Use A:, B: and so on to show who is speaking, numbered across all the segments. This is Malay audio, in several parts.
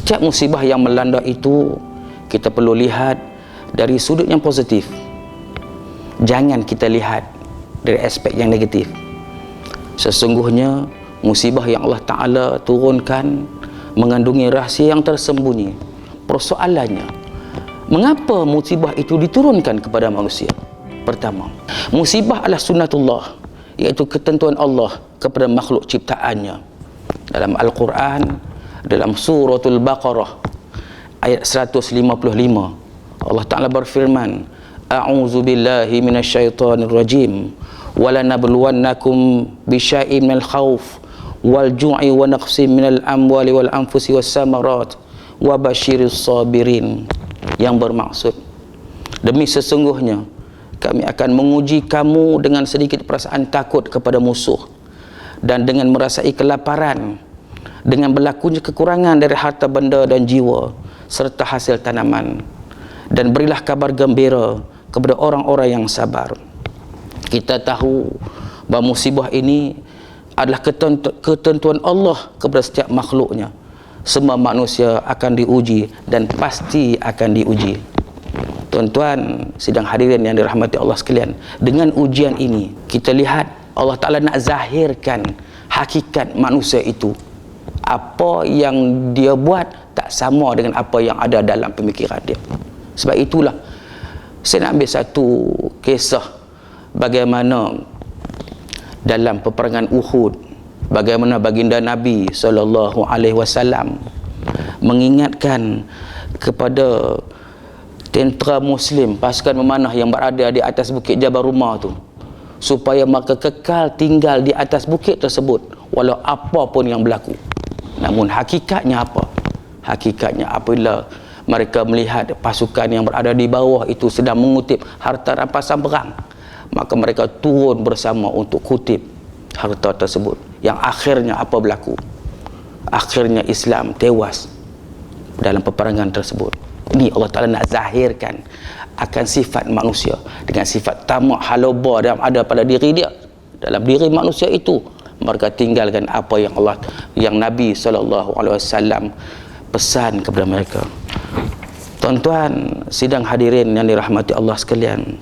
A: Setiap musibah yang melanda itu kita perlu lihat dari sudut yang positif. Jangan kita lihat dari aspek yang negatif. Sesungguhnya musibah yang Allah Ta'ala turunkan mengandungi rahsia yang tersembunyi. Persoalannya, mengapa musibah itu diturunkan kepada manusia? Pertama, musibah adalah sunnatullah, iaitu ketentuan Allah kepada makhluk ciptaannya. Dalam Al-Quran, dalam suratul Baqarah ayat 155, Allah Ta'ala berfirman, a'udzu billahi minasyaitonir rajim, walanabluwannakum bisyai'in minal khauf wal ju'i wa naqsin minal amwali wal anfusi was samarat wa basyiris sabirin. Yang bermaksud, demi sesungguhnya kami akan menguji kamu dengan sedikit perasaan takut kepada musuh dan dengan merasai kelaparan, dengan berlakunya kekurangan dari harta benda dan jiwa serta hasil tanaman, dan berilah kabar gembira kepada orang-orang yang sabar. Kita tahu bahawa musibah ini adalah ketentuan Allah kepada setiap makhluknya. Semua manusia akan diuji dan pasti akan diuji. Tuan-tuan sidang hadirin yang dirahmati Allah sekalian, dengan ujian ini kita lihat Allah Ta'ala nak zahirkan hakikat manusia itu. Apa yang dia buat tak sama dengan apa yang ada dalam pemikiran dia. Sebab itulah saya nak ambil satu kisah bagaimana dalam peperangan Uhud, bagaimana baginda Nabi SAW mengingatkan kepada tentera Muslim, pasukan memanah yang berada di atas bukit Jabal Rumah tu, supaya mereka kekal tinggal di atas bukit tersebut walau apa pun yang berlaku. Namun hakikatnya apa? Hakikatnya apabila mereka melihat pasukan yang berada di bawah itu sedang mengutip harta rampasan perang, maka mereka turun bersama untuk kutip harta tersebut. Yang akhirnya apa berlaku? Akhirnya Islam tewas dalam peperangan tersebut. Ini Allah Ta'ala nak zahirkan akan sifat manusia dengan sifat tamak halaba yang ada pada diri dia. Dalam diri manusia itu mereka tinggalkan apa yang Nabi SAW pesan kepada mereka. Tuan-tuan sidang hadirin yang dirahmati Allah sekalian,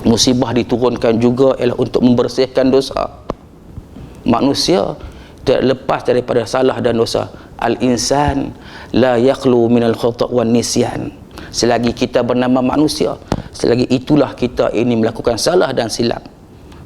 A: musibah diturunkan juga ialah untuk membersihkan dosa. Manusia tidak lepas daripada salah dan dosa. Al-insan la yakhlu minal khata' wan nisyan. Selagi kita bernama manusia, selagi itulah kita ini melakukan salah dan silap.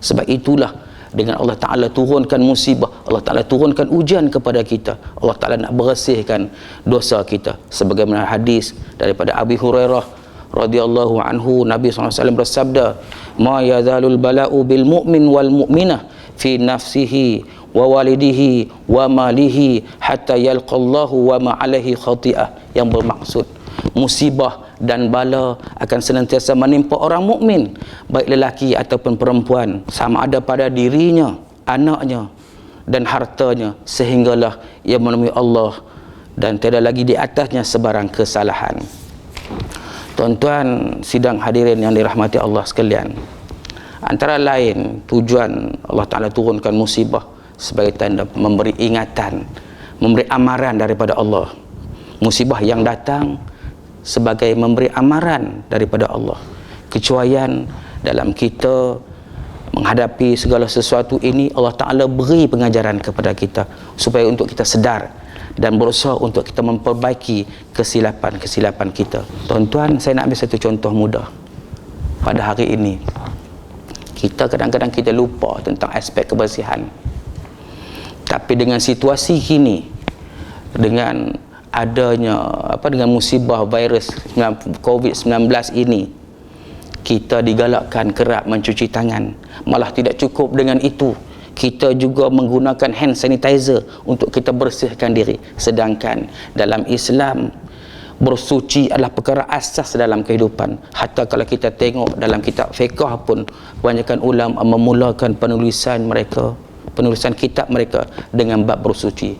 A: Sebab itulah dengan Allah Ta'ala turunkan musibah, Allah Ta'ala turunkan ujian kepada kita. Allah Ta'ala nak bersihkan dosa kita. Sebagaimana hadis daripada Abi Hurairah radhiyallahu anhu, Nabi SAW bersabda, ma yazalul bala'u bil mu'min wal mu'minah fi nafsihi wa walidihi wa malihi hatta yalqallahu wa ma alaihi khati'ah. Yang bermaksud, musibah dan bala akan senantiasa menimpa orang mukmin, baik lelaki ataupun perempuan, sama ada pada dirinya, anaknya dan hartanya, sehinggalah ia menemui Allah dan tiada lagi di atasnya sebarang kesalahan. Tuan-tuan sidang hadirin yang dirahmati Allah sekalian, antara lain tujuan Allah Ta'ala turunkan musibah sebagai tanda memberi ingatan, memberi amaran daripada Allah. Musibah yang datang sebagai memberi amaran daripada Allah, kecuaian dalam kita menghadapi segala sesuatu ini. Allah Ta'ala beri pengajaran kepada kita supaya untuk kita sedar dan berusaha untuk kita memperbaiki kesilapan-kesilapan kita. Tuan-tuan, saya nak ambil satu contoh mudah. Pada hari ini kita kadang-kadang kita lupa tentang aspek kebersihan, tapi dengan situasi kini, dengan adanya dengan musibah virus COVID-19 ini, kita digalakkan kerap mencuci tangan. Malah tidak cukup dengan itu, kita juga menggunakan hand sanitizer untuk kita bersihkan diri. Sedangkan dalam Islam, bersuci adalah perkara asas dalam kehidupan. Hatta kalau kita tengok dalam kitab fiqh pun, kebanyakan ulama memulakan penulisan kitab mereka dengan bab bersuci.